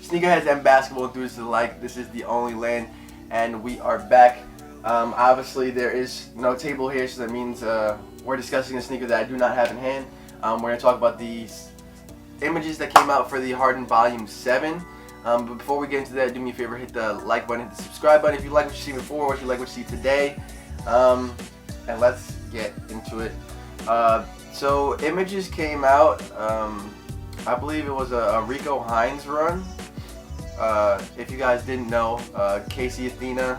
Sneakerheads and basketball enthusiasts alike, this is the only lane, and we are back. Obviously, there is no table here, so that means we're discussing a sneaker that I do not have in hand. We're going to talk about these images that came out for the Harden Volume 7. But before we get into that, do me a favor, hit the like button, hit the subscribe button if you like what you see before, what you like what you see today. And let's get into it. So images came out. I believe it was a Rico Hines run. If you guys didn't know, Casey Athena,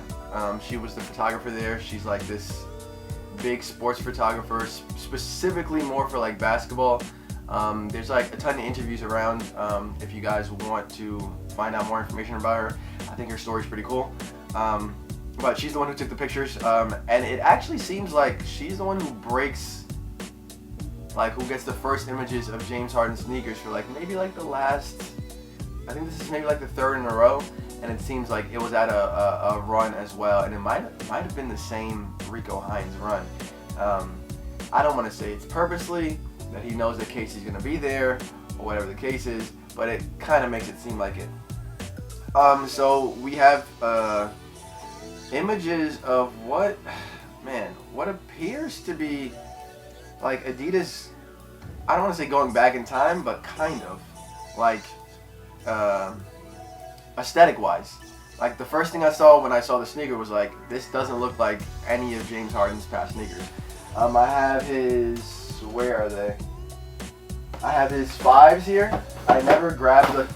she was the photographer there. She's like this big sports photographer, specifically more for like basketball. There's like a ton of interviews around. If you guys want to find out more information about her, I think her story's pretty cool. But she's the one who took the pictures, and it actually seems like she's the one who breaks, like who gets the first images of James Harden sneakers for like maybe like the last, I think this is maybe like the third in a row, and it seems like it was at a run as well, and it might have been the same Rico Hines run. I don't want to say it's purposely that he knows that Casey's gonna be there or whatever the case is, but it kind of makes it seem like it. So we have images of what appears to be like Adidas. I don't want to say going back in time, but kind of like aesthetic wise. Like the first thing I saw when I saw the sneaker was like, this doesn't look like any of James Harden's past sneakers. I have his, where are they? I have his 5s here. I never grabbed the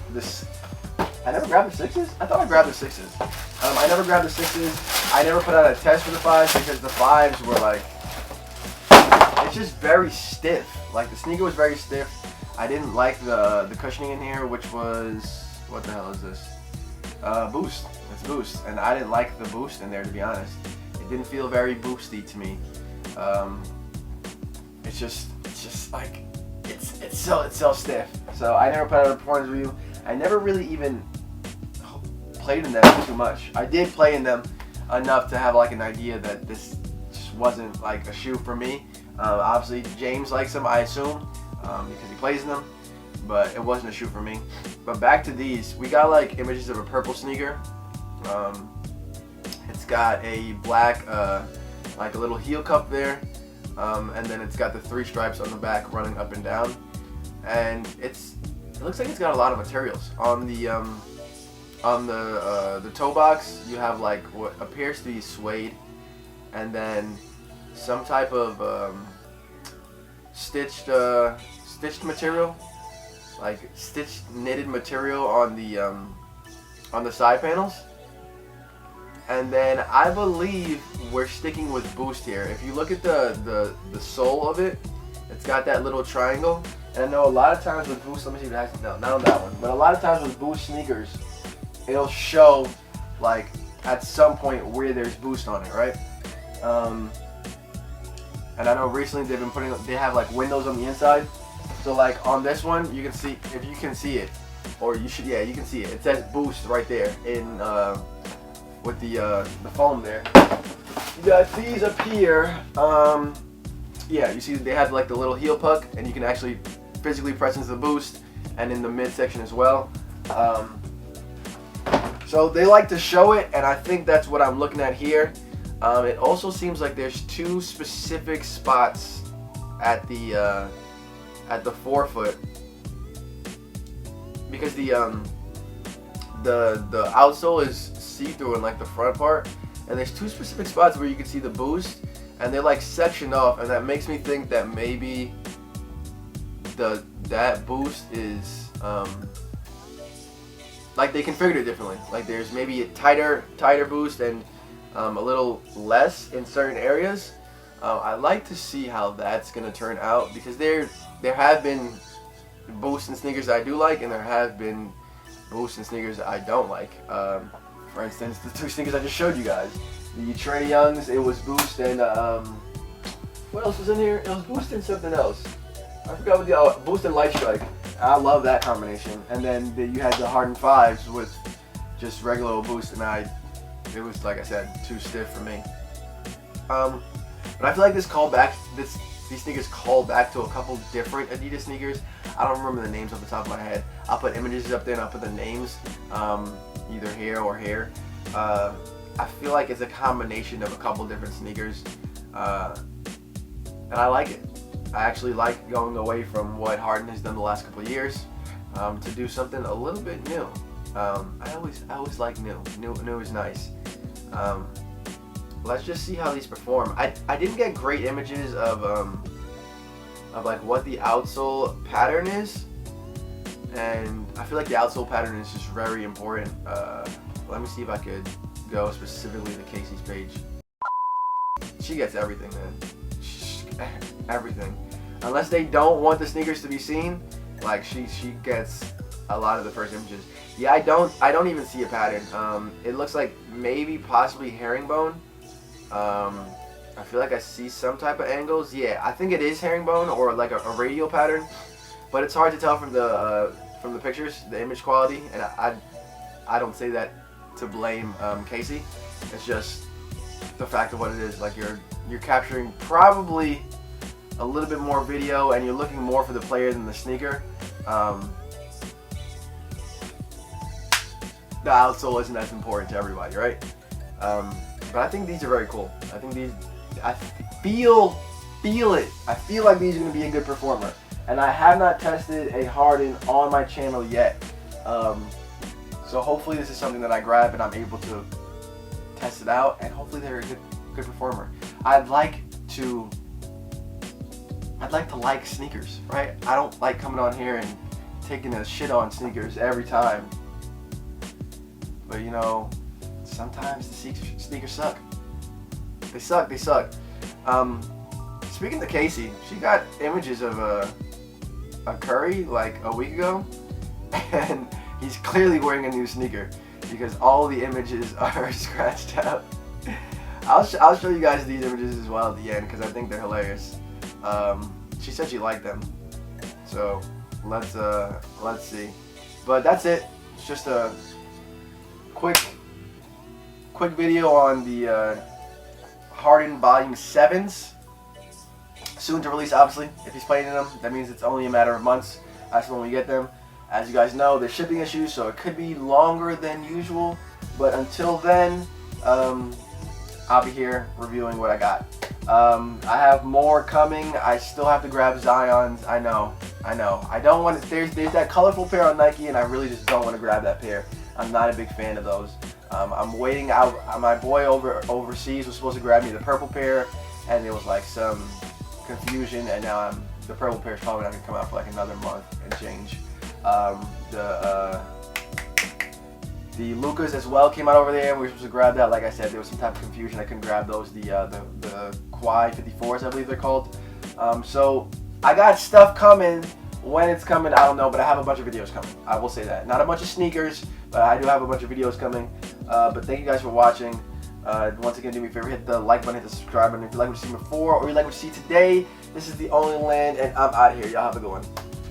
I never grabbed the 6s? I thought I grabbed the 6s. I never grabbed the 6s. I never put out a test for the 5s because the 5s were like, it's just very stiff. Like the sneaker was very stiff. I didn't like the cushioning in here, which was, what the hell is this? Boost. It's Boost. And I didn't like the Boost in there, to be honest. It didn't feel very boosty to me. It's just like, it's so stiff. So I never put out a performance review. I never really even played in them too much. I did play in them enough to have like an idea that this just wasn't like a shoe for me. Obviously James likes them, I assume, because he plays in them, but it wasn't a shoe for me. But back to these, we got like images of a purple sneaker. It's got a black, like a little heel cup there, and then it's got the 3 stripes on the back running up and down, and it looks like it's got a lot of materials on the toe box. You have like what appears to be suede, and then some type of stitched material, like stitched knitted material on the side panels. And then I believe we're sticking with Boost here. If you look at the sole of it, it's got that little triangle. And I know a lot of times with Boost, let me see if it has, no, not on that one, but a lot of times with Boost sneakers, it'll show like at some point where there's Boost on it, right? And I know recently they have like windows on the inside. So like on this one, you can see, if you can see it, or you should, yeah, you can see it. It says Boost right there in with the foam there. You got these up here. Yeah, you see they have like the little heel puck, and you can actually physically press into the Boost, and in the midsection as well. So they like to show it, and I think that's what I'm looking at here. It also seems like there's 2 specific spots at the forefoot, because the outsole is see-through in like the front part, and there's 2 specific spots where you can see the Boost, and they're like sectioned off, and that makes me think that maybe that Boost is like they configured it differently. Like there's maybe a tighter Boost and a little less in certain areas. I like to see how that's gonna turn out, because there have been Boost in sneakers that I do like, and there have been Boost in sneakers that I don't like. For instance, the 2 sneakers I just showed you guys. The Trae Youngs, it was Boost and what else was in here? It was Boost and something else. I forgot what the Boost and Light Strike. I love that combination. And then you had the Harden 5s with just regular old Boost, and it was, like I said, too stiff for me. But I feel like these sneakers call back to a couple different Adidas sneakers. I don't remember the names off the top of my head. I'll put images up there and I'll put the names either here or here. I feel like it's a combination of a couple different sneakers, and I like it. I actually like going away from what Harden has done the last couple of years to do something a little bit new. I always like new. New is nice. Let's just see how these perform. I didn't get great images of like what the outsole pattern is, and I feel like the outsole pattern is just very important. Let me see if I could go specifically to Casey's page. She gets everything, man. Everything. Unless they don't want the sneakers to be seen, like she gets a lot of the first images. Yeah, I don't even see a pattern. It looks like maybe possibly herringbone. I feel like I see some type of angles. Yeah, I think it is herringbone or like a radial pattern, but it's hard to tell from the pictures, the image quality, and I don't say that to blame Casey. It's just the fact of what it is. Like you're capturing probably a little bit more video, and you're looking more for the player than the sneaker. The outsole isn't as important to everybody, right? But I think these are very cool. I think these, I feel it. I feel like these are going to be a good performer. And I have not tested a Harden on my channel yet. So hopefully this is something that I grab and I'm able to test it out, and hopefully they're a good performer. I'd like to like sneakers, right? I don't like coming on here and taking a shit on sneakers every time. But you know, sometimes the sneakers suck. They suck. Speaking to Casey, she got images of a Curry like a week ago, and he's clearly wearing a new sneaker because all the images are scratched out. I'll show you guys these images as well at the end because I think they're hilarious. She said she liked them, so let's see. But that's it. It's just a quick video on the Harden Volume 7s. Soon to release, obviously. If he's playing in them, that means it's only a matter of months. That's when we get them. As you guys know, there's shipping issues, so it could be longer than usual. But until then, I'll be here reviewing what I got. I have more coming. I still have to grab Zions. I know. I don't want to. There's that colorful pair on Nike, and I really just don't want to grab that pair. I'm not a big fan of those. I'm waiting out. My boy overseas was supposed to grab me the purple pair, and there was like some confusion, and now the purple pair is probably not gonna come out for like another month and change. The Lucas as well came out over there. We were supposed to grab that. Like I said, there was some type of confusion. I couldn't grab those. The Quai 54s, I believe they're called. So I got stuff coming. When it's coming, I don't know, but I have a bunch of videos coming. I will say that. Not a bunch of sneakers, but I do have a bunch of videos coming. But thank you guys for watching. Once again, do me a favor, hit the like button, hit the subscribe button if you like what you see before or you like what you see today. This is The Only Land, and I'm out of here. Y'all have a good one.